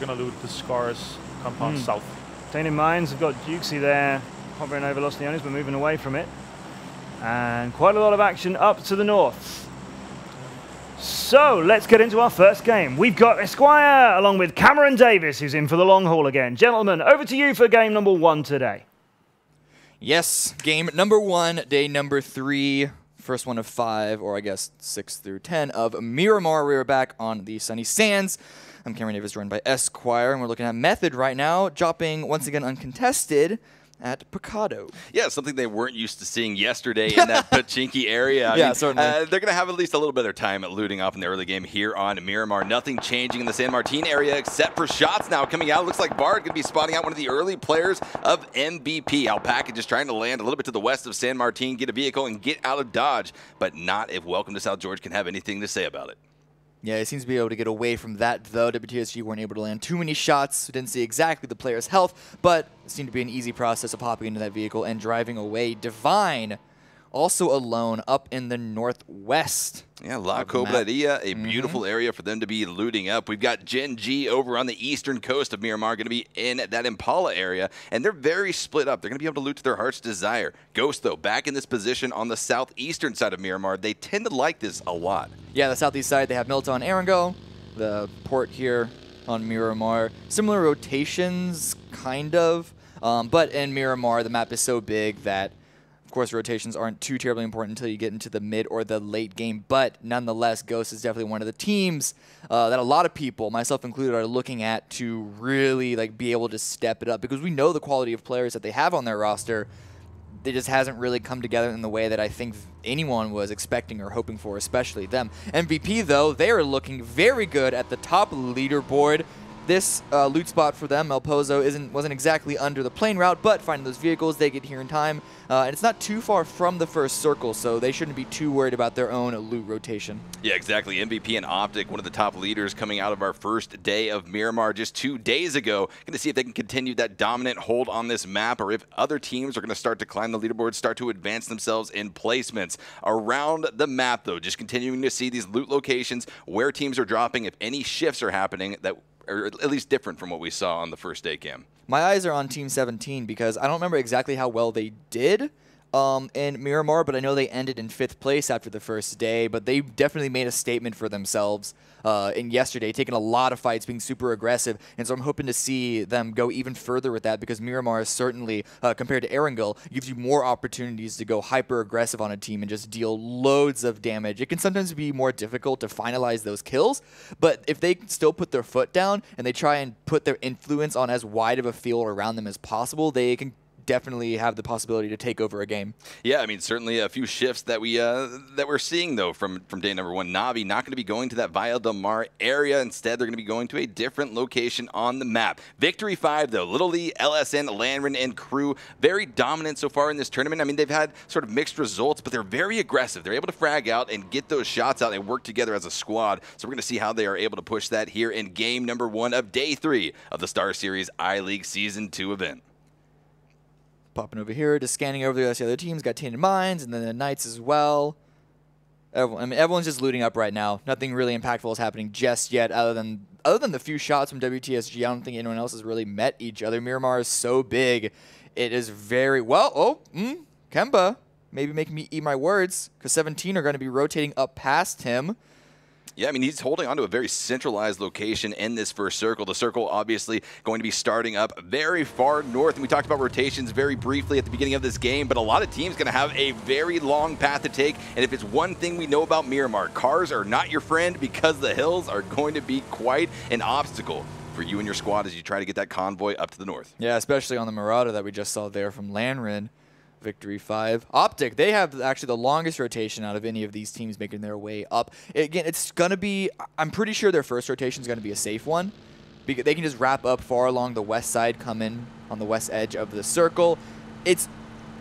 We're going to loot the Scars compound south. Obtaining mines, we've got Dukesy there, hovering over Los Leones, we're moving away from it. And quite a lot of action up to the north. So let's get into our first game. We've got Esquire along with Cameron Davis, who's in for the long haul again. Gentlemen, over to you for game number 1 today. Yes, game number 1, day number 3, first one of 5, or I guess 6 through 10 of Miramar. We're back on the sunny sands. I'm Cameron Davis, joined by Esquire, and we're looking at Method right now, dropping once again uncontested at Picado. Yeah, something they weren't used to seeing yesterday in that Pachinki area. I mean, certainly. They're going to have at least a little bit of time at looting up in the early game here on Miramar. Nothing changing in the San Martin area except for shots now coming out. Looks like Bard going to be spotting out one of the early players of MVP. Alpaca just trying to land a little bit to the west of San Martin, get a vehicle, and get out of Dodge. But not if Welcome to South George can have anything to say about it. Yeah, he seems to be able to get away from that, though. WTSG weren't able to land too many shots. We didn't see exactly the player's health, but it seemed to be an easy process of hopping into that vehicle and driving away. Divine, also alone, up in the northwest. Yeah, La Cobreria, a beautiful area for them to be looting up. We've got Gen G over on the eastern coast of Miramar going to be in that Impala area, and they're very split up. They're going to be able to loot to their heart's desire. Ghost, though, back in this position on the southeastern side of Miramar. They tend to like this a lot. Yeah, the southeast side, they have Milton Arango, the port here on Miramar. Similar rotations, kind of, but in Miramar, the map is so big that of course, rotations aren't too terribly important until you get into the mid or the late game, but nonetheless, Ghost is definitely one of the teams that a lot of people, myself included, are looking at to really be able to step it up, because we know the quality of players that they have on their roster. It just hasn't really come together in the way that I think anyone was expecting or hoping for, especially them. MVP, though, they are looking very good at the top leaderboard. This loot spot for them, El Pozo, wasn't exactly under the plane route, but finding those vehicles, they get here in time. And it's not too far from the first circle, so they shouldn't be too worried about their own loot rotation. Yeah, exactly. MVP and Optic, one of the top leaders coming out of our first day of Miramar just 2 days ago. Going to see if they can continue that dominant hold on this map, or if other teams are going to start to climb the leaderboard, start to advance themselves in placements. Around the map, though, just continuing to see these loot locations, where teams are dropping, if any shifts are happening that or at least different from what we saw on the first day, Cam. My eyes are on Team 17 because I don't remember exactly how well they did in Miramar, but I know they ended in 5th place after the first day, but they definitely made a statement for themselves in yesterday, taking a lot of fights, being super aggressive, and so I'm hoping to see them go even further with that, because Miramar is certainly, compared to Erangel, gives you more opportunities to go hyper-aggressive on a team and just deal loads of damage. It can sometimes be more difficult to finalize those kills, but if they still put their foot down and they try and put their influence on as wide of a field around them as possible, they can definitely have the possibility to take over a game. Yeah, I mean, certainly a few shifts that we're seeing, though, from day number 1. Navi not going to be going to that Valle del Mar area. Instead, they're going to be going to a different location on the map. Victory 5, though. Little Lee, LSN, Landrin, and crew, very dominant so far in this tournament. I mean, they've had sort of mixed results, but they're very aggressive. They're able to frag out and get those shots out and work together as a squad. So we're going to see how they are able to push that here in game number 1 of day 3 of the StarSeries I-League Season 2 event. Popping over here, just scanning over the rest of the other teams. Got Tainted Mines and then the Knights as well. Everyone's just looting up right now. Nothing really impactful is happening just yet, other than the few shots from WTSG. I don't think anyone else has really met each other. Miramar is so big. It is very well. Oh, Kemba, maybe making me eat my words, because 17 are going to be rotating up past him. Yeah, I mean, he's holding on to a very centralized location in this first circle. The circle obviously going to be starting up very far north, and we talked about rotations very briefly at the beginning of this game, but a lot of teams going to have a very long path to take, and if it's one thing we know about Miramar, cars are not your friend, because the hills are going to be quite an obstacle for you and your squad as you try to get that convoy up to the north. Yeah, especially on the Marauder that we just saw there from Landrin. Victory 5. Optic, they have actually the longest rotation out of any of these teams making their way up. Again, it's going to be, I'm pretty sure their first rotation is going to be a safe one, because they can just wrap up far along the west side, come in on the west edge of the circle. It's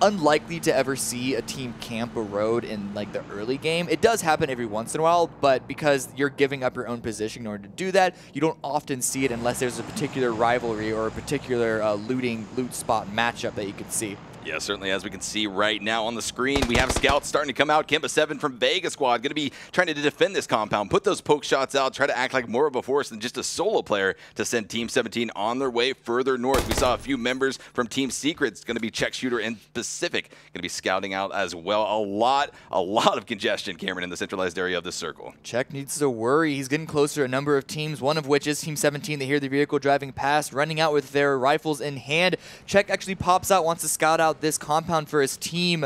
unlikely to ever see a team camp a road in the early game. It does happen every once in a while, but because you're giving up your own position in order to do that, you don't often see it unless there's a particular rivalry or a particular loot spot matchup that you could see. Yeah, certainly, as we can see right now on the screen, we have scouts starting to come out. Kimba 7 from Vega Squad going to be trying to defend this compound, put those poke shots out, try to act like more of a force than just a solo player to send Team 17 on their way further north. We saw a few members from Team Secret's going to be Check Shooter and Pacific going to be scouting out as well. A lot of congestion, Cameron, in the centralized area of the circle. Check needs to worry. He's getting closer to a number of teams, one of which is Team 17. They hear the vehicle driving past, running out with their rifles in hand. Check actually pops out, wants to scout out this compound for his team,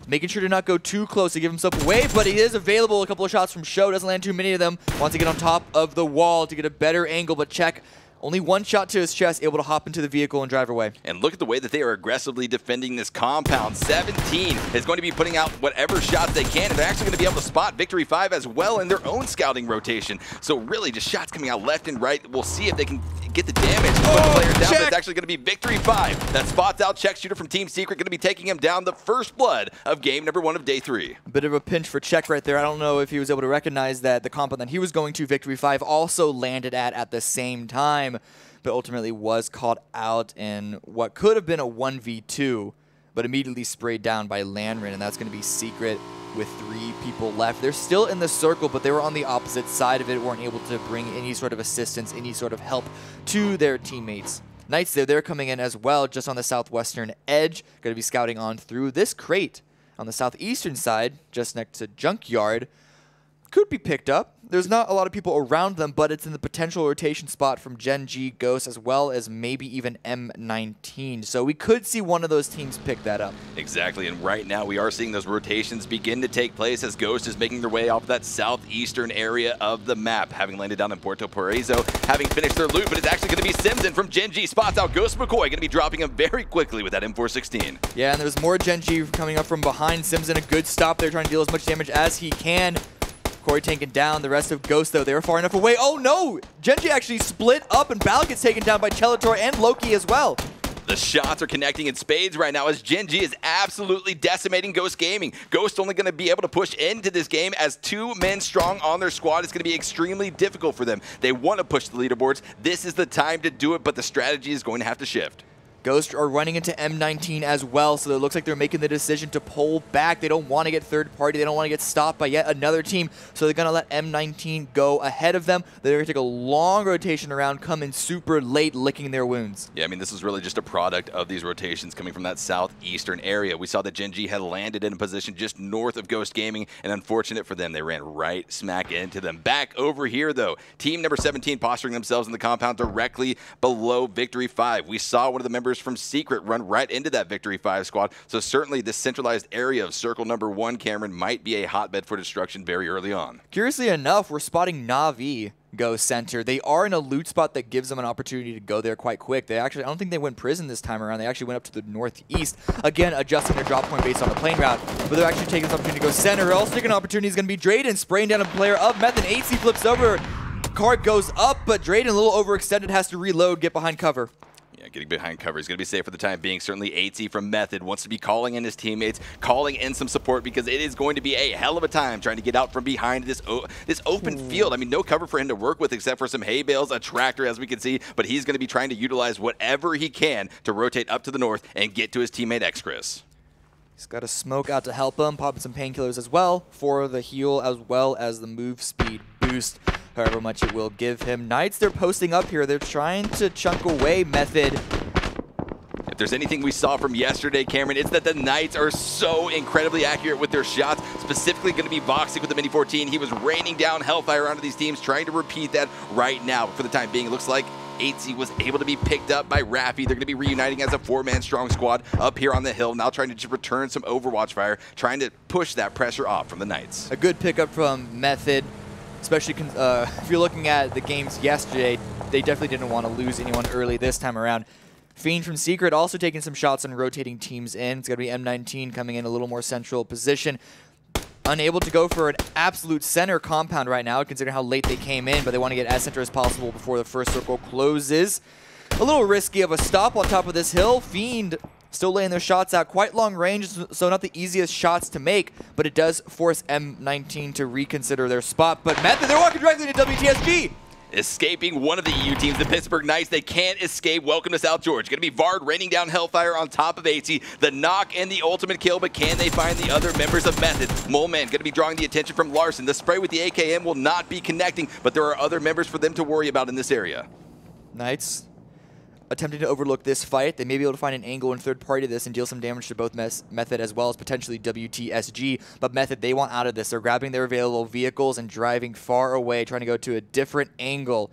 making sure to not go too close to give himself away, but he is available. A couple of shots from Show, doesn't land too many of them. Wants to get on top of the wall to get a better angle, but Check only one shot to his chest, able to hop into the vehicle and drive away. And look at the way that they are aggressively defending this compound. 17 is going to be putting out whatever shots they can, and they're actually going to be able to spot Victory 5 as well in their own scouting rotation. So really just shots coming out left and right. We'll see if they can get the damage to put the player down. But it's actually going to be Victory 5 that spots out Check Shooter from Team Secret, going to be taking him down, the first blood of game number 1 of day 3. A bit of a pinch for Check right there. I don't know if he was able to recognize that the compound that he was going to, Victory 5, also landed at the same time, but ultimately was caught out in what could have been a 1v2, but immediately sprayed down by Landrin, and that's going to be Secret with 3 people left. They're still in the circle, but they were on the opposite side of it, weren't able to bring any sort of assistance, any sort of help to their teammates. Knights they're coming in as well, just on the southwestern edge, going to be scouting on through this crate on the southeastern side, just next to Junkyard. Could be picked up. There's not a lot of people around them, but it's in the potential rotation spot from Gen G, Ghost, as well as maybe even M19. So we could see one of those teams pick that up. Exactly, and right now we are seeing those rotations begin to take place as Ghost is making their way off that southeastern area of the map, having landed down in Puerto Paraiso, having finished their loot, but it's actually going to be Simpson from Gen G. Spots out Ghost McCoy, going to be dropping him very quickly with that M416. Yeah, and there's more Gen G coming up from behind. Simpson, a good stop there, trying to deal as much damage as he can. Corey taken down. The rest of Ghost, though, they were far enough away. Oh, no! Genji actually split up, and Bal gets taken down by Teletor and Loki as well. The shots are connecting in spades right now as Gen G is absolutely decimating Ghost Gaming. Ghost only going to be able to push into this game as 2 men strong on their squad. It's going to be extremely difficult for them. They want to push the leaderboards. This is the time to do it, but the strategy is going to have to shift. Ghost are running into M19 as well, so it looks like they're making the decision to pull back. They don't want to get third party. They don't want to get stopped by yet another team, so they're going to let M19 go ahead of them. They're going to take a long rotation around, come in super late, licking their wounds. Yeah, I mean, this is really just a product of these rotations coming from that southeastern area. We saw that Gen G had landed in a position just north of Ghost Gaming, and unfortunate for them, they ran right smack into them. Back over here, though, team number 17 posturing themselves in the compound directly below Victory 5. We saw one of the members from Secret run right into that Victory 5 squad, so certainly this centralized area of circle number 1, Cameron, might be a hotbed for destruction very early on. Curiously enough, we're spotting Na'Vi go center. They are in a loot spot that gives them an opportunity to go there quite quick. They actually, I don't think they went prison this time around. They actually went up to the northeast, again adjusting their drop point based on the plane route, but they're actually taking this opportunity to go center. They're also taking an opportunity is going to be Drayden spraying down a player of Meth, and 8C flips over. Cart goes up, but Drayden, a little overextended, has to reload, get behind cover. Getting behind cover is going to be safe for the time being. Certainly 8C from Method wants to be calling in his teammates, calling in some support, because it is going to be a hell of a time trying to get out from behind this open field. I mean, no cover for him to work with except for some hay bales, a tractor, as we can see, but he's going to be trying to utilize whatever he can to rotate up to the north and get to his teammate X-Chris. He's got a smoke out to help him, popping some painkillers as well for the heal as well as the move speed boost, however much it will give him. Knights, they're posting up here. They're trying to chunk away Method. If there's anything we saw from yesterday, Cameron, it's that the Knights are so incredibly accurate with their shots, specifically going to be Voxic with the Mini 14. He was raining down hellfire onto these teams, trying to repeat that right now. For the time being, it looks like 8C was able to be picked up by Raffi. They're going to be reuniting as a 4-man strong squad up here on the hill, now trying to just return some Overwatch fire, trying to push that pressure off from the Knights. A good pickup from Method, especially if you're looking at the games yesterday. They definitely didn't want to lose anyone early this time around. Fiend from Secret also taking some shots and rotating teams in. It's going to be M19 coming in a little more central position. Unable to go for an absolute center compound right now, considering how late they came in, but they want to get as center as possible before the first circle closes. A little risky of a stop on top of this hill. Fiend still laying their shots out. Quite long range, so not the easiest shots to make, but it does force M19 to reconsider their spot. But Method, they're walking directly to WTSG. Escaping one of the EU teams, the Pittsburgh Knights. They can't escape. Welcome to South George. Going to be Vard raining down Hellfire on top of 80. The knock and the ultimate kill, but can they find the other members of Method? Moleman going to be drawing the attention from Larson. The spray with the AKM will not be connecting, but there are other members for them to worry about in this area. Knights attempting to overlook this fight. They may be able to find an angle in third party to this and deal some damage to both Method as well as potentially WTSG. But Method, they want out of this. They're grabbing their available vehicles and driving far away, trying to go to a different angle.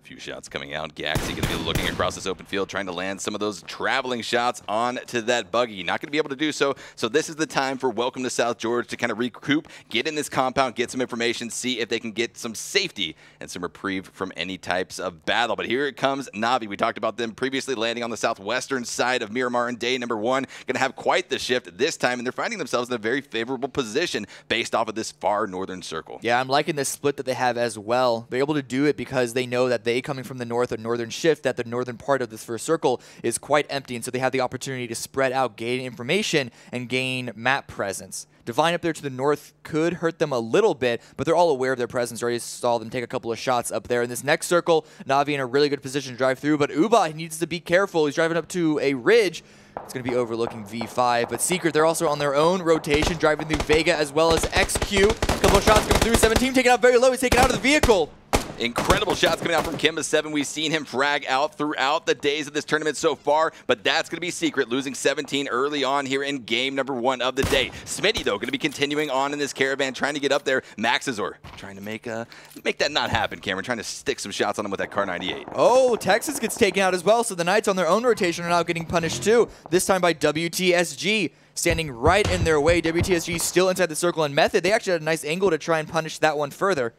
Few shots coming out. Gaxi going to be looking across this open field, trying to land some of those traveling shots onto that buggy. Not going to be able to do so. So this is the time for Welcome to South George to kind of recoup, get in this compound, get some information, see if they can get some safety and some reprieve from any types of battle. But here it comes, Na'Vi. We talked about them previously landing on the southwestern side of Miramar in day number 1. Going to have quite the shift this time, and they're finding themselves in a very favorable position based off of this far northern circle. Yeah, I'm liking this split that they have as well. They're able to do it because they know that they coming from the north or northern shift, that the northern part of this first circle is quite empty, and so they have the opportunity to spread out, gain information, and gain map presence. Divine up there to the north could hurt them a little bit, but they're all aware of their presence. Already saw them take a couple of shots up there. In this next circle, Na'Vi in a really good position to drive through, but Uba needs to be careful. He's driving up to a ridge. It's going to be overlooking V5, but Secret, they're also on their own rotation, driving through Vega as well as XQ. A couple of shots coming through. 17 taken out very low. He's taken out of the vehicle. Incredible shots coming out from Kimba7. We've seen him frag out throughout the days of this tournament so far, but that's going to be Secret, losing 17 early on here in game number 1 of the day. Smitty, though, going to be continuing on in this caravan, trying to get up there. Maxazor trying to make that not happen, Cameron, trying to stick some shots on him with that Car 98. Oh, Texas gets taken out as well, so the Knights on their own rotation are now getting punished too, this time by WTSG. Standing right in their way. WTSG still inside the circle, and Method, they actually had a nice angle to try and punish that one further.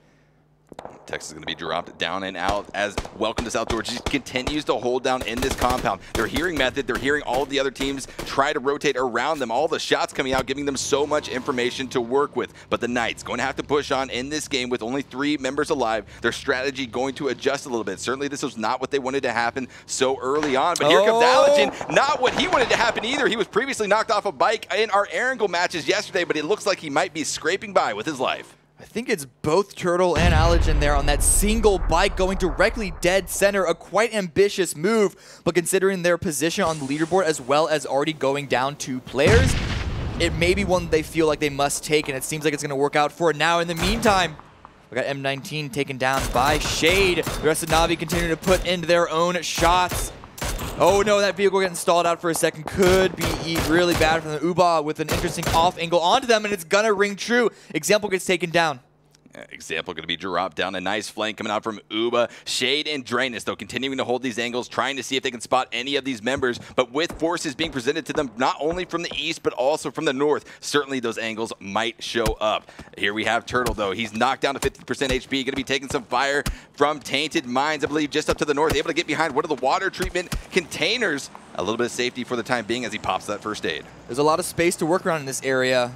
Texas is going to be dropped down and out as Welcome to South George just continues to hold down in this compound. They're hearing Method. They're hearing all of the other teams try to rotate around them. All the shots coming out, giving them so much information to work with. But the Knights going to have to push on in this game with only 3 members alive. Their strategy going to adjust a little bit. Certainly this was not what they wanted to happen so early on. But here comes Allergen. Not what he wanted to happen either. He was previously knocked off a bike in our Erangel matches yesterday, but it looks like he might be scraping by with his life. I think it's both Turtle and Allergen there on that single bike going directly dead center. A quite ambitious move, but considering their position on the leaderboard as well as already going down 2 players, it may be one they feel like they must take, and it seems like it's going to work out for now. In the meantime, we got M19 taken down by Shade. The rest of Na'Vi continue to put in their own shots. Oh no, that vehicle getting stalled out for a second could be really bad for the Uba with an interesting off angle onto them, and it's gonna ring true. Example gets taken down. Example going to be dropped down. A nice flank coming out from Uba. Shade and Drainus, though, continuing to hold these angles, trying to see if they can spot any of these members, but with forces being presented to them not only from the east, but also from the north, certainly those angles might show up. Here we have Turtle, though. He's knocked down to 50% HP, going to be taking some fire from Tainted Mines, I believe, just up to the north, able to get behind one of the water treatment containers. A little bit of safety for the time being as he pops that first aid. There's a lot of space to work around in this area,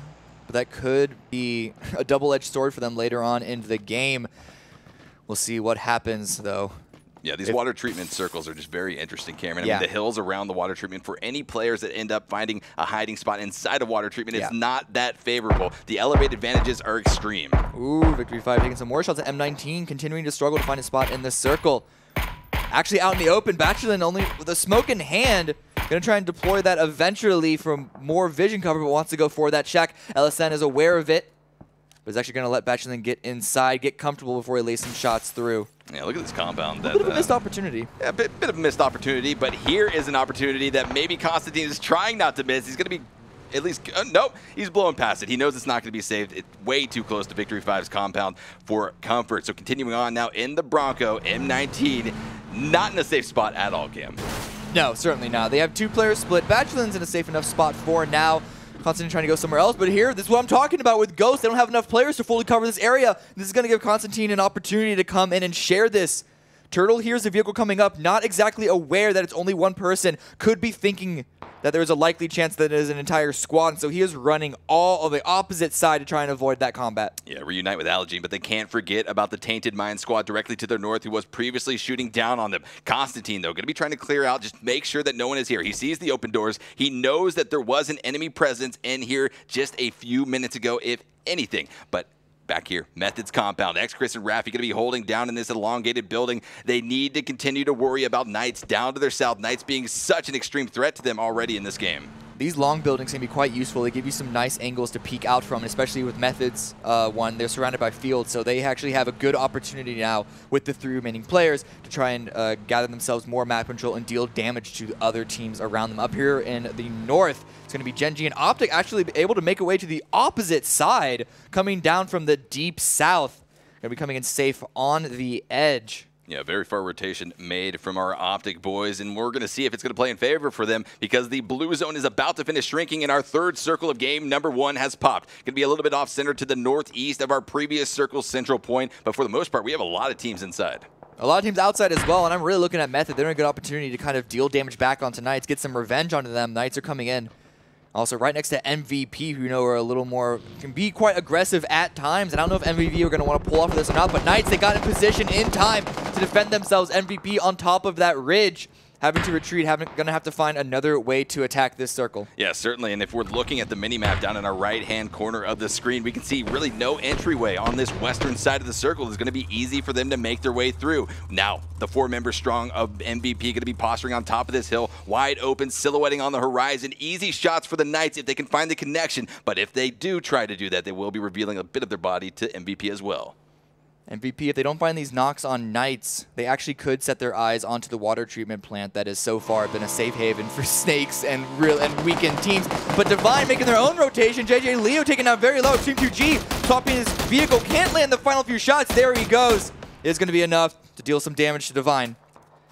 but that could be a double-edged sword for them later on in the game. We'll see what happens, though. Yeah, these water treatment circles are just very interesting, Cameron. I mean, the hills around the water treatment, for any players that end up finding a hiding spot inside of water treatment, it's not that favorable. The elevated advantages are extreme. Ooh, Victory 5 taking some more shots at M19, continuing to struggle to find a spot in this circle. Actually out in the open, Bachelin only with a smoke in hand. Going to try and deploy that eventually for more vision cover, but wants to go for that check. LSN is aware of it, but is actually going to let Bachelin get inside, get comfortable before he lays some shots through. Yeah, look at this compound. A bit of a missed opportunity. Yeah, a bit of a missed opportunity, but here is an opportunity that maybe Constantine is trying not to miss. He's going to be at least, nope, he's blowing past it. He knows it's not going to be saved. It's way too close to Victory 5's compound for comfort. So continuing on now in the Bronco, M19, not in a safe spot at all, Cam. No, certainly not. They have 2 players split. Bachelin's in a safe enough spot for now. Constantine trying to go somewhere else, but here, this is what I'm talking about with Ghost. They don't have enough players to fully cover this area. This is going to give Constantine an opportunity to come in and share this. Turtle hears the vehicle coming up, not exactly aware that it's only one person, could be thinking that there's a likely chance that it is an entire squad, and so he is running all of the opposite side to try and avoid that combat. Yeah, reunite with Allergene, but they can't forget about the Tainted Mind squad directly to their north who was previously shooting down on them. Constantine, though, going to be trying to clear out, just make sure that no one is here. He sees the open doors. He knows that there was an enemy presence in here just a few minutes ago, if anything, but back here, Methods compound. X-Chris and Raffy going to be holding down in this elongated building. They need to continue to worry about Knights down to their south. Knights being such an extreme threat to them already in this game. These long buildings can be quite useful. They give you some nice angles to peek out from, especially with Methods one. They're surrounded by fields, so they actually have a good opportunity now with the 3 remaining players to try and gather themselves more map control and deal damage to other teams around them. Up here in the north, it's going to be Gen G and Optic actually able to make a way to the opposite side, coming down from the deep south. Going to be coming in safe on the edge. Yeah, very far rotation made from our Optic boys, and we're going to see if it's going to play in favor for them because the blue zone is about to finish shrinking, and our third circle of game number 1 has popped. Going to be a little bit off-center to the northeast of our previous circle's central point, but for the most part, we have a lot of teams inside. A lot of teams outside as well, and I'm really looking at Method. They're in a good opportunity to kind of deal damage back onto Knights, get some revenge onto them. Knights are coming in. Also, right next to MVP, who you know are a little more, can be quite aggressive at times. And I don't know if MVP are going to want to pull off of this or not, but Knights, they got in position in time to defend themselves. MVP on top of that ridge, having to retreat, going to have to find another way to attack this circle. Yeah, certainly. And if we're looking at the mini-map down in our right-hand corner of the screen, we can see really no entryway on this western side of the circle. It's going to be easy for them to make their way through. Now, the 4-member strong of MVP going to be posturing on top of this hill, wide open, silhouetting on the horizon. Easy shots for the Knights if they can find the connection. But if they do try to do that, they will be revealing a bit of their body to MVP as well. MVP, if they don't find these knocks on Knights, they actually could set their eyes onto the water treatment plant that has so far been a safe haven for snakes and weakened teams. But Divine making their own rotation. JJ Leo taking out very low. Team 2G topping his vehicle. Can't land the final few shots. There he goes. It's going to be enough to deal some damage to Divine.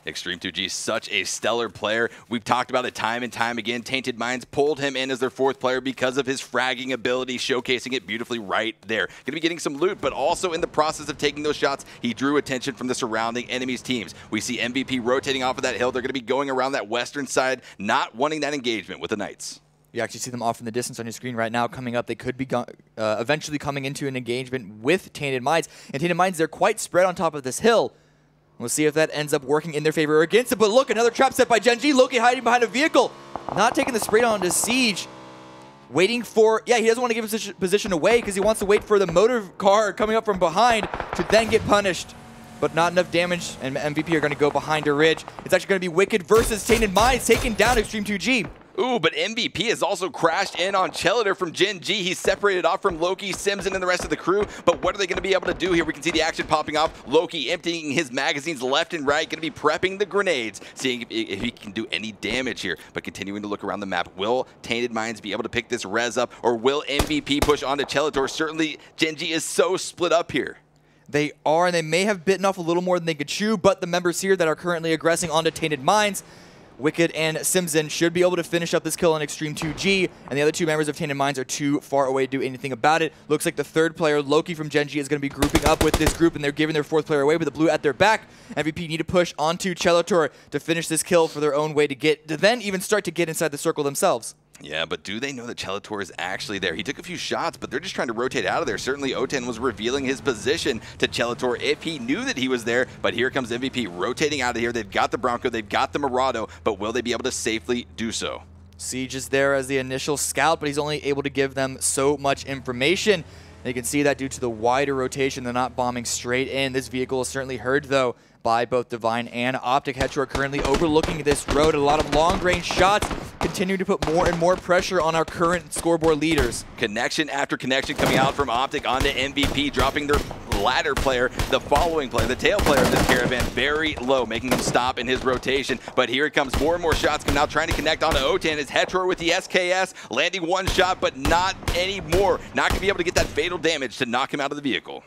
Extreme 2G, such a stellar player. We've talked about it time and time again. Tainted Minds pulled him in as their 4th player because of his fragging ability, showcasing it beautifully right there. Going to be getting some loot, but also in the process of taking those shots, he drew attention from the surrounding enemies' teams. We see MVP rotating off of that hill. They're going to be going around that western side, not wanting that engagement with the Knights. You actually see them off in the distance on your screen right now coming up. They could be eventually coming into an engagement with Tainted Minds. And Tainted Minds, they're quite spread on top of this hill. We'll see if that ends up working in their favor or against it. But look, another trap set by Gen G. Loki hiding behind a vehicle. Not taking the spray on to Siege. Waiting for, yeah, he doesn't want to give his position away because he wants to wait for the motor car coming up from behind to then get punished. But not enough damage, and MVP are going to go behind a ridge. It's actually going to be Wicked versus Tainted Minds, taking down Extreme 2G. Ooh, but MVP has also crashed in on Chelator from Gen G. He's separated off from Loki, Simson, and the rest of the crew. But what are they going to be able to do here? We can see the action popping off. Loki emptying his magazines left and right, going to be prepping the grenades, seeing if he can do any damage here. But continuing to look around the map. Will Tainted Minds be able to pick this res up, or will MVP push onto Chelator? Certainly, Gen G is so split up here. They are, and they may have bitten off a little more than they could chew, but the members here that are currently aggressing onto Tainted Minds, Wicked and Simson, should be able to finish up this kill on Extreme 2G, and the other 2 members of Tainted Minds are too far away to do anything about it. Looks like the 3rd player, Loki from Gen G, is going to be grouping up with this group, and they're giving their 4th player away with the blue at their back. MVP need to push onto Chelator to finish this kill for their own way to then even start to get inside the circle themselves. Yeah, but do they know that Chelator is actually there? He took a few shots, but they're just trying to rotate out of there. Certainly, O10 was revealing his position to Chelator if he knew that he was there, but here comes MVP rotating out of here. They've got the Bronco, they've got the Murado, but will they be able to safely do so? Siege is there as the initial scout, but he's only able to give them so much information. And you can see that due to the wider rotation, they're not bombing straight in. This vehicle is certainly heard, though, by both Divine and Optic. Hetero are currently overlooking this road. A lot of long-range shots continue to put more and more pressure on our current scoreboard leaders. Connection after connection coming out from Optic onto MVP, dropping their ladder player, the following player, the tail player of this caravan, very low, making him stop in his rotation. But here it comes, more and more shots coming out, trying to connect onto O10. It's Hetero with the SKS, landing 1 shot, but not anymore. Not going to be able to get that fatal damage to knock him out of the vehicle.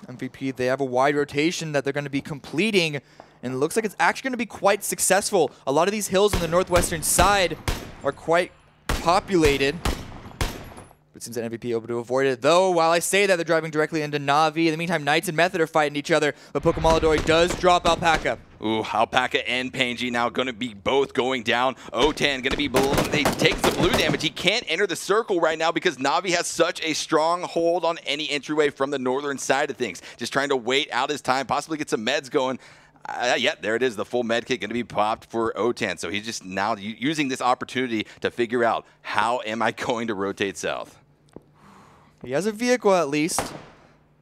MVP, they have a wide rotation that they're going to be completing, and it looks like it's actually going to be quite successful. A lot of these hills on the northwestern side are quite populated. It seems that MVP able to avoid it, though. While I say that, they're driving directly into Na'Vi. In the meantime, Knights and Method are fighting each other, but Pokemon does drop Alpaca. Ooh, Alpaca and Pangy now going to be both going down. O10 going to be below. They take the blue damage. He can't enter the circle right now because Na'Vi has such a strong hold on any entryway from the northern side of things. Just trying to wait out his time, possibly get some meds going. Yeah, there it is. The full med kit going to be popped for O10. So he's just now using this opportunity to figure out, how am I going to rotate south? He has a vehicle at least.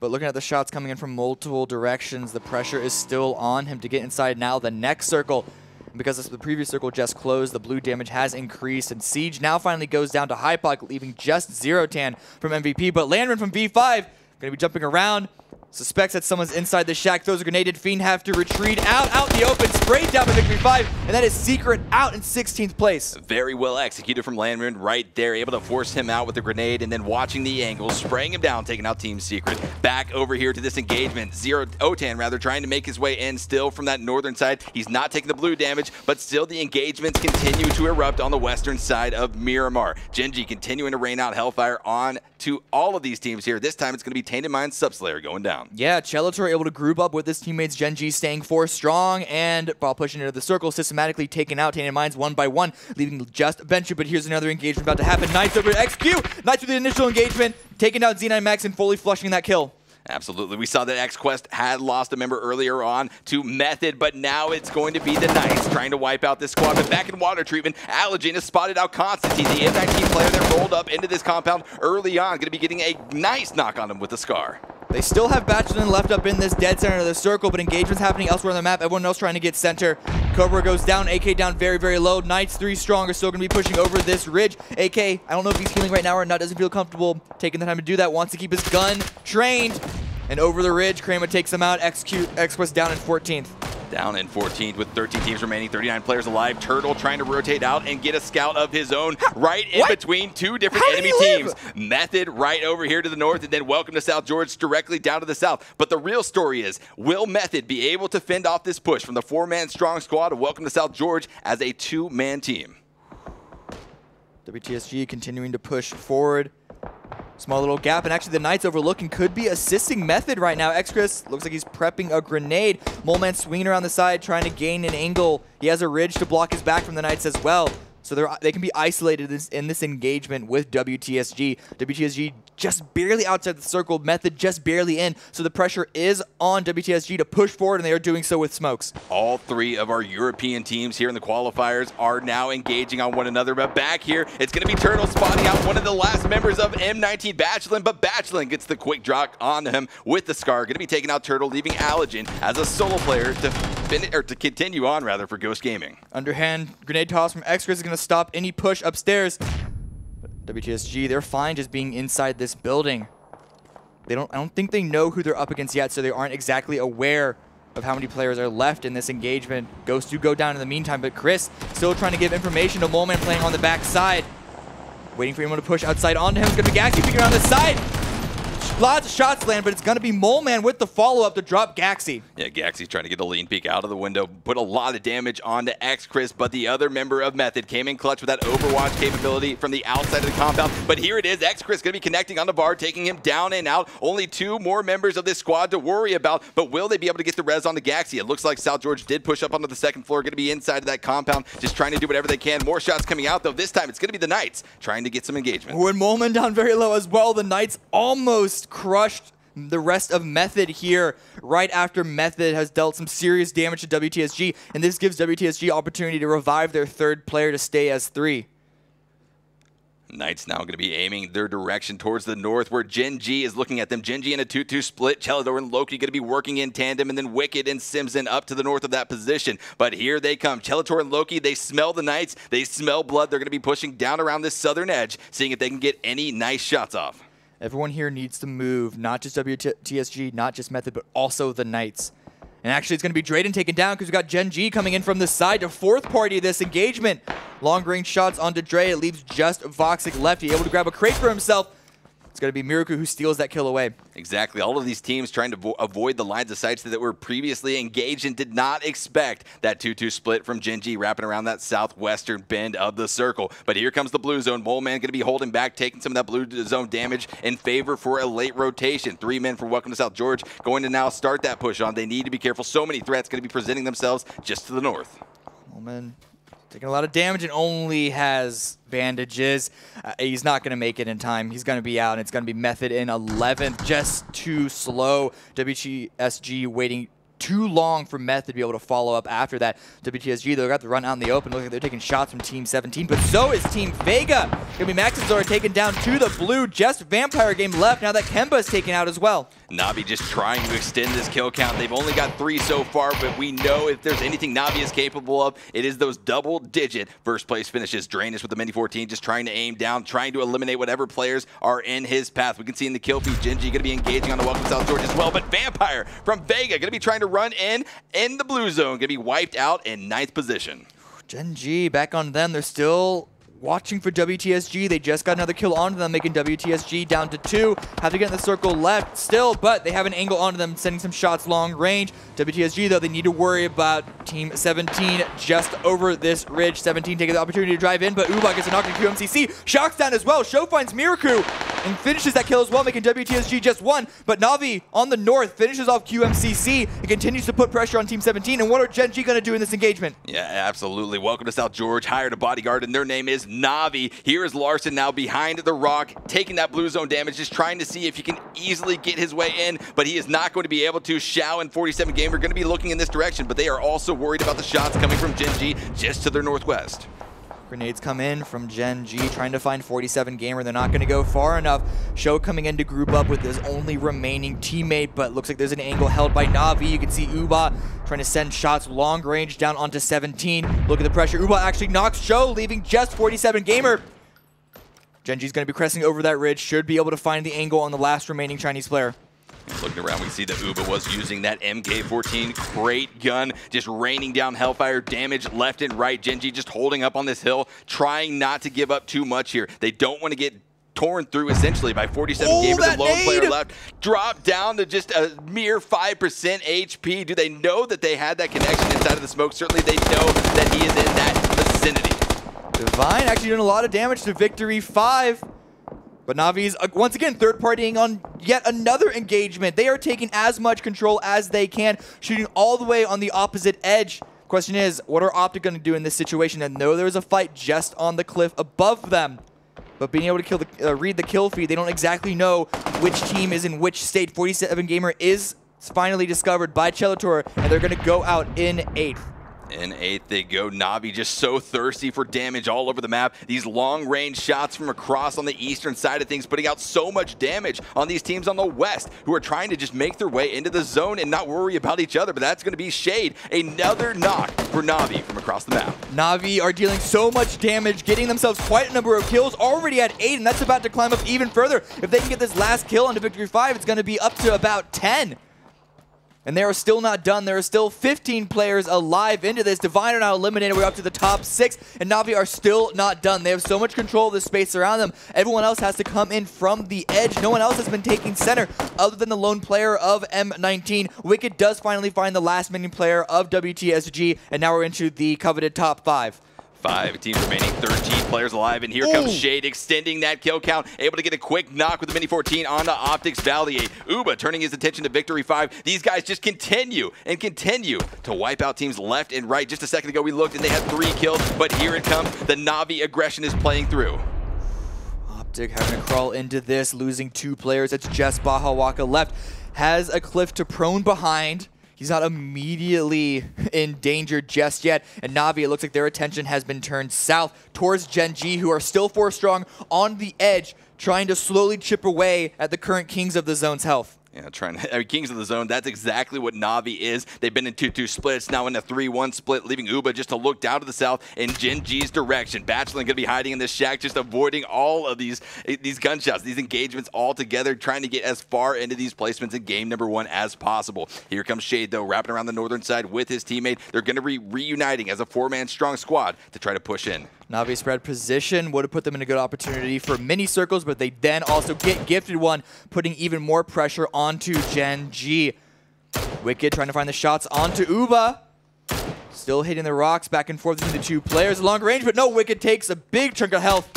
But looking at the shots coming in from multiple directions, the pressure is still on him to get inside now the next circle. And because the previous circle just closed, the blue damage has increased, and Siege now finally goes down to Hypoc, leaving just 0-tan from MVP. But Landman from V5 going to be jumping around. Suspects that someone's inside the shack, throws a grenade, and Fiend have to retreat out in the open, sprayed down by Victory 5, and that is Secret out in 16th place. Very well executed from Landman right there, able to force him out with the grenade, and then watching the angle, spraying him down, taking out Team Secret. Back over here to this engagement, Otan rather, trying to make his way in still from that northern side. He's not taking the blue damage, but still the engagements continue to erupt on the western side of Miramar. Genji continuing to rain out Hellfire on to all of these teams here. This time it's going to be Tainted Mind Subslayer going down. Yeah, Chelator able to group up with his teammates. Genji staying 4 strong, and while pushing into the circle, systematically taking out Tainted Minds one by one, leaving just Benchu. But here's another engagement about to happen. Knights over to XQ. Knights with the initial engagement, taking out Z9 Max and fully flushing that kill. Absolutely. We saw that X-Quest had lost a member earlier on to Method, but now it's going to be the Knights trying to wipe out this squad. But back in water treatment, Allergen has spotted out Constantine, the M19 player that rolled up into this compound early on. Going to be getting a nice knock on him with the Scar. They still have Bachelin left up in this dead center of the circle, but engagements happening elsewhere on the map. Everyone else trying to get center. Cobra goes down, AK down very, very low. Knights 3 strong are still going to be pushing over this ridge. AK, I don't know if he's healing right now or not, doesn't feel comfortable taking the time to do that. Wants to keep his gun trained. And over the ridge, Kramer takes him out. X-Quest down in 14th. Down in 14th with 13 teams remaining, 39 players alive. Turtle trying to rotate out and get a scout of his own right in between 2 different enemy teams. Method right over here to the north, and then Welcome to South George directly down to the south. But the real story is, will Method be able to fend off this push from the 4-man strong squad of Welcome to South George as a 2-man team? WTSG continuing to push forward. Small little gap, and actually the Knights overlooking could be assisting Method right now. X-Chris looks like he's prepping a grenade. Moleman swinging around the side, trying to gain an angle. He has a ridge to block his back from the Knights as well. So they can be isolated in this engagement with WTSG. WTSG just barely outside the circle, Method just barely in. So the pressure is on WTSG to push forward, and they are doing so with smokes. All 3 of our European teams here in the qualifiers are now engaging on one another. But back here, it's going to be Turtle spotting out one of the last members of M19, Bachelin. But Bachelin gets the quick drop on him with the Scar. Going to be taking out Turtle, leaving Allergen as a solo player to continue on rather for Ghost Gaming. Underhand grenade toss from X-Chris is going to stop any push upstairs. But WTSG, they're fine just being inside this building. I don't think they know who they're up against yet, so they aren't exactly aware of how many players are left in this engagement. Ghosts do go down in the meantime, but Chris still trying to give information to Moleman playing on the back side. Waiting for anyone to push outside onto him. It's going to be Gaxi peeking around the side. Lots of shots land, but it's going to be Moleman with the follow-up to drop Gaxi. Yeah, Gaxi's trying to get the lean peek out of the window, put a lot of damage onto X-Chris, but the other member of Method came in clutch with that Overwatch capability from the outside of the compound. But here it is, X-Chris going to be connecting on the bar, taking him down and out. Only 2 more members of this squad to worry about, but will they be able to get the res onto Gaxi? It looks like South George did push up onto the 2nd floor, going to be inside of that compound, just trying to do whatever they can. More shots coming out, though. This time it's going to be the Knights trying to get some engagement. When Moleman down very low as well, the Knights almost crushed the rest of Method here right after Method has dealt some serious damage to WTSG, and this gives WTSG opportunity to revive their 3rd player to stay as 3. Knights now going to be aiming their direction towards the north, where Gen G is looking at them. Gen G in a 2-2 split. Chelador and Loki going to be working in tandem, and then Wicked and Simpson up to the north of that position. But here they come. Chelador and Loki, they smell the Knights. They smell blood. They're going to be pushing down around this southern edge, seeing if they can get any nice shots off. Everyone here needs to move, not just WTSG, not just Method, but also the Knights. And actually, it's going to be Drayden taken down because we've got Gen G coming in from the side to 4th party of this engagement. Long-range shots onto Dre. It leaves just Voxic left. He's able to grab a crate for himself. It's going to be Miraku who steals that kill away. Exactly. All of these teams trying to avoid the lines of sights that were previously engaged and did not expect that 2-2 split from Gen G wrapping around that southwestern bend of the circle. But here comes the blue zone. Moleman going to be holding back, taking some of that blue zone damage in favor for a late rotation. 3 men for Welcome to South George going to now start that push on. They need to be careful. So many threats going to be presenting themselves just to the north. Moleman taking a lot of damage and only has bandages. He's not going to make it in time. He's going to be out, and it's going to be Method in 11th. Just too slow. WTSG waiting too long for Meth to be able to follow up after that. WTSG, though, got the run out in the open. Looks like they're taking shots from Team 17, but so is Team Vega. Gonna be Maxenzor taken down to the blue. Just Vampire game left now that Kemba is taken out as well. Navi just trying to extend this kill count. They've only got 3 so far, but we know if there's anything Navi is capable of, it is those double-digit first-place finishes. Drainus with the Mini 14 just trying to aim down, trying to eliminate whatever players are in his path. We can see in the kill feed, Genji going to be engaging on the Welcome South George as well, but Vampire from Vega going to be trying to run in the blue zone, going to be wiped out in 9th position. Gen.G back on them. They're still watching for WTSG. They just got another kill onto them, making WTSG down to 2. Have to get in the circle left still, but they have an angle onto them, sending some shots long range. WTSG, though, they need to worry about Team 17 just over this ridge. 17 taking the opportunity to drive in, but Uba gets a knock into QMCC. Shocks down as well. Sho finds Miraku and finishes that kill as well, making WTSG just 1. But Navi on the north finishes off QMCC and continues to put pressure on Team 17. And what are Gen.G going to do in this engagement? Yeah, absolutely. Welcome to South George. Hired a bodyguard, and their name is Navi. Here is Larson now behind the rock, taking that blue zone damage, just trying to see if he can easily get his way in, but he is not going to be able to. Xiao and 47 Gamer are going to be looking in this direction, but they are also worried about the shots coming from Gen.G just to their northwest. Grenades come in from Gen.G, trying to find 47 Gamer. They're not going to go far enough. Sho coming in to group up with his only remaining teammate, but looks like there's an angle held by Navi. You can see Uba trying to send shots long range down onto 17. Look at the pressure. Uba actually knocks Sho, leaving just 47 Gamer. Gen.G's going to be cressing over that ridge. Should be able to find the angle on the last remaining Chinese player. Looking around, we see that Uba was using that MK14 great gun, just raining down Hellfire damage left and right. Gen.G just holding up on this hill, trying not to give up too much here. They don't want to get torn through essentially by 47 Gamer, the lone player left. Drop down to just a mere 5% HP. Do they know that they had that connection inside of the smoke? Certainly they know that he is in that vicinity. Divine actually doing a lot of damage to Victory 5. But Navi's, once again, third-partying on yet another engagement. They are taking as much control as they can, shooting all the way on the opposite edge. Question is, what are Optic going to do in this situation? And know there's a fight just on the cliff above them. But being able to kill the, read the kill feed, they don't exactly know which team is in which state. 47 Gamer is finally discovered by Chellator, and they're going to go out in 8th. In 8th they go. Navi just so thirsty for damage all over the map. These long-range shots from across on the eastern side of things, putting out so much damage on these teams on the west who are trying to just make their way into the zone and not worry about each other. But that's going to be Shade. Another knock for Navi from across the map. Navi are dealing so much damage, getting themselves quite a number of kills, already at 8, and that's about to climb up even further. If they can get this last kill onto Victory 5, it's going to be up to about 10. And they are still not done. There are still 15 players alive into this. Divine are now eliminated. We're up to the top 6. And Navi are still not done. They have so much control of the space around them. Everyone else has to come in from the edge. No one else has been taking center other than the lone player of M19. Wicked does finally find the last minion player of WTSG. And now we're into the coveted top 5. 5 teams remaining, 13 players alive, and here comes Shade extending that kill count, able to get a quick knock with the Mini 14 onto Optics Valiate. Uba turning his attention to Victory 5. These guys just continue and continue to wipe out teams left and right. Just a second ago we looked and they had 3 kills, but here it comes. The Navi aggression is playing through. Optic having to crawl into this, losing 2 players. It's just Bahawaka left. Has a cliff to prone behind. He's not immediately in danger just yet. And Navi, it looks like their attention has been turned south towards Gen.G, who are still 4 strong on the edge, trying to slowly chip away at the current Kings of the Zone's health. Yeah, Kings of the Zone, that's exactly what Navi is. They've been in 2-2 splits, now in a 3-1 split, leaving Uba just to look down to the south in Gen.G's direction. Bachelor going to be hiding in this shack, just avoiding all of these gunshots, these engagements all together, trying to get as far into these placements in game number 1 as possible. Here comes Shade, though, wrapping around the northern side with his teammate. They're going to be reuniting as a 4-man strong squad to try to push in. Navi spread position would have put them in a good opportunity for mini circles, but they then also get gifted one, putting even more pressure onto Gen.G. Wicked trying to find the shots onto Uba. Still hitting the rocks back and forth between the 2 players. Long range, but no, Wicked takes a big chunk of health.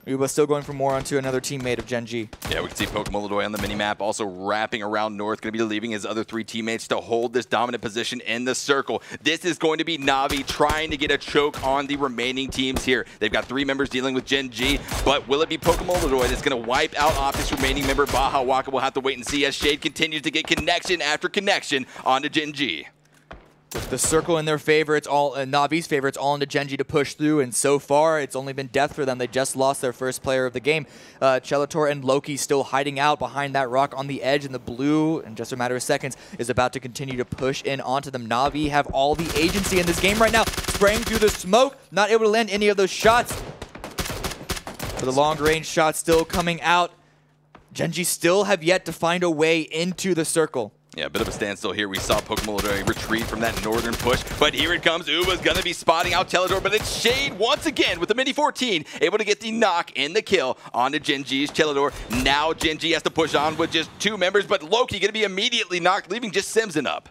Uba still going for more onto another teammate of Gen G. Yeah, we can see Pokemon on the minimap also wrapping around north, going to be leaving his other 3 teammates to hold this dominant position in the circle. This is going to be Na'Vi trying to get a choke on the remaining teams here. They've got 3 members dealing with Gen G, but will it be Pokemon that's going to wipe out Optic's remaining member, Baja Waka? We'll have to wait and see as Shade continues to get connection after connection onto Gen G. With the circle in their favor, it's all Na'Vi's favor, it's all into Gen G to push through, and so far it's only been death for them. They just lost their first player of the game. Chelator and Loki still hiding out behind that rock on the edge, and the blue, in just a matter of seconds, is about to continue to push in onto them. Na'Vi have all the agency in this game right now, spraying through the smoke, not able to land any of those shots. For the long-range shot still coming out, Gen G still have yet to find a way into the circle. Yeah, a bit of a standstill here. We saw Pokemon retreat from that northern push, but here it comes. Uba's going to be spotting out Teledor, but it's Shade once again with the Mini 14, able to get the knock and the kill onto Gen G's Teledor. Now Gen G has to push on with just 2 members, but Loki going to be immediately knocked, leaving just Simson up.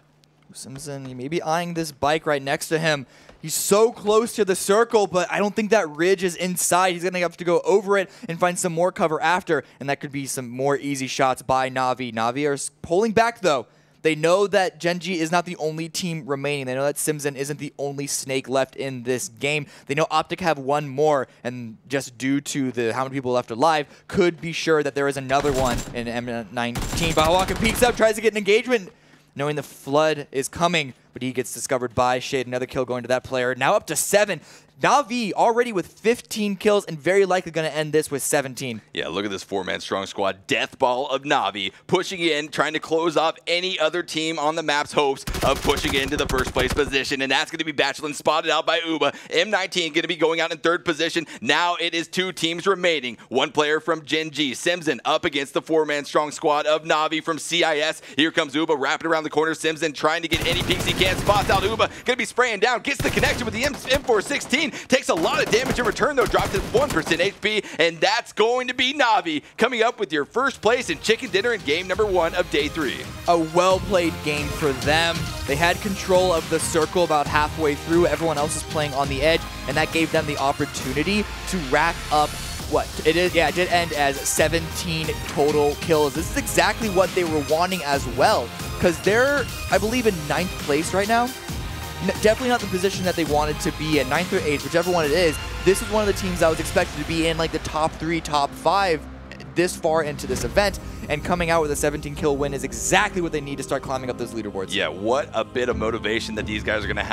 Simson, he may be eyeing this bike right next to him. He's so close to the circle, but I don't think that ridge is inside. He's going to have to go over it and find some more cover after, and that could be some more easy shots by Na'Vi. Na'Vi are pulling back, though. They know that Gen G is not the only team remaining. They know that Simson isn't the only snake left in this game. They know Optic have 1 more, and just due to how many people left alive, could be sure that there is another one in M19. Bahawaka peeks up, tries to get an engagement, knowing the flood is coming, but he gets discovered by Shade. Another kill going to that player. Now up to 7. Na'Vi already with 15 kills and very likely going to end this with 17. Yeah, look at this 4-man strong squad. Death ball of Na'Vi pushing in, trying to close off any other team on the map's hopes of pushing into the first place position. And that's going to be Bachelin spotted out by Uba. M19 going to be going out in 3rd position. Now it is 2 teams remaining. 1 player from Gen G. Simson up against the 4-man strong squad of Na'Vi from CIS. Here comes Uba wrapping around the corner. Simson trying to get any peeks he can. Spots out Uba. Going to be spraying down. Gets the connection with the M416. Takes a lot of damage in return, though. Dropped to 1% HP, and that's going to be Na'Vi coming up with your first place in Chicken Dinner in game number 1 of day 3. A well-played game for them. They had control of the circle about halfway through. Everyone else is playing on the edge, and that gave them the opportunity to rack up what it is. Yeah, it did end as 17 total kills. This is exactly what they were wanting as well, because they're, I believe, in 9th place right now. Definitely not the position that they wanted to be in, 9th or 8th, whichever one it is. This is one of the teams that was expected to be in like the top 3, top 5 this far into this event, and coming out with a 17-kill win is exactly what they need to start climbing up those leaderboards. Yeah, what a bit of motivation that these guys are going to have.